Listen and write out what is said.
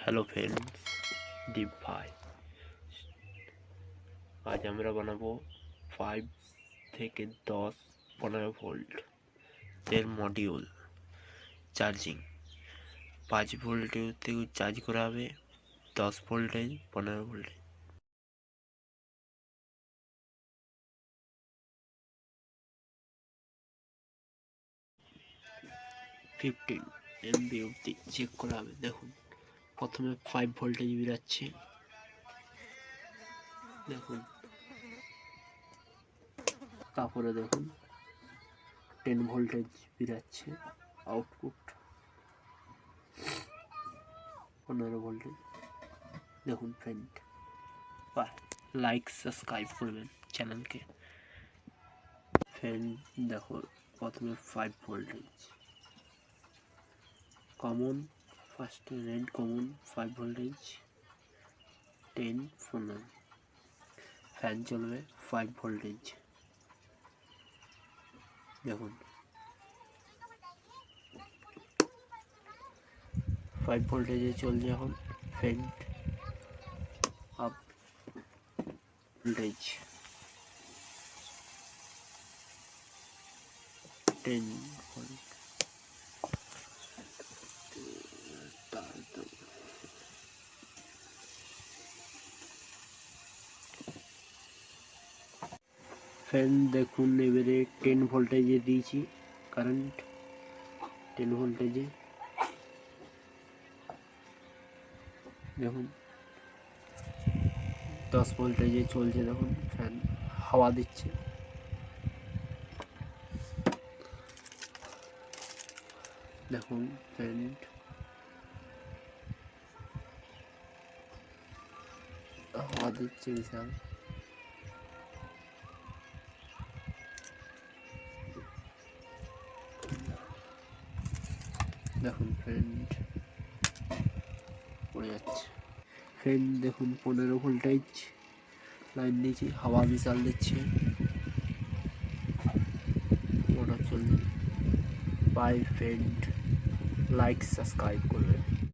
Hello friends, দীপ ভাই। আজ আমরা বানাবো 5 থেকে 10-15 ভোল্ট এর মডিউল চার্জিং। 5 ভোল্টের থেকে চার্জ করা হবে, 10 ভোল্টেজ, 15 ভোল্টেজ। ফিফটিন এমবি অব্দি চেক করা হবে। দেখুন, প্রথমে 5 ভোল্টেজ বেরাচ্ছে। দেখুন, তারপরে দেখুন 10 ভোল্টেজ বেরাচ্ছে আউটপুট, 15 ভোল্টেজ। দেখুন ফ্রেন্ড, লাইক সাবস্ক্রাইব করবেন চ্যানেলকে। ফ্রেন্ড দেখো, প্রথমে 5 ভোল্টেজ কমন, ফার্স্টে রেড কমন 5 ভোল্টেজ, 10 15 ফ্যান চলবে 5 ভোল্টেজ। দেখুন 5 ভোল্টেজে চলছে এখন। Fan up voltage 10 volt. Fan দেখুন, এবারে 10 ভোল্টেজে দিয়েছি কারেন্ট, 10 ভোল্টেজে। দেখুন 10 ভোল্টেজে চলছে। দেখুন ফ্যান হাওয়া দিচ্ছে। দেখুন ফ্যান হাওয়া দিচ্ছে বিশাল। দেখুন ফ্রেন্ড পড়ে যাচ্ছে। ফ্রেন্ড দেখুন 15 ভোল্টেজ লাইন দিয়েছি, হাওয়া বিশাল দিচ্ছে, মোটর চলছে। বাই ফ্রেন্ড, লাইক সাবস্ক্রাইব করবেন।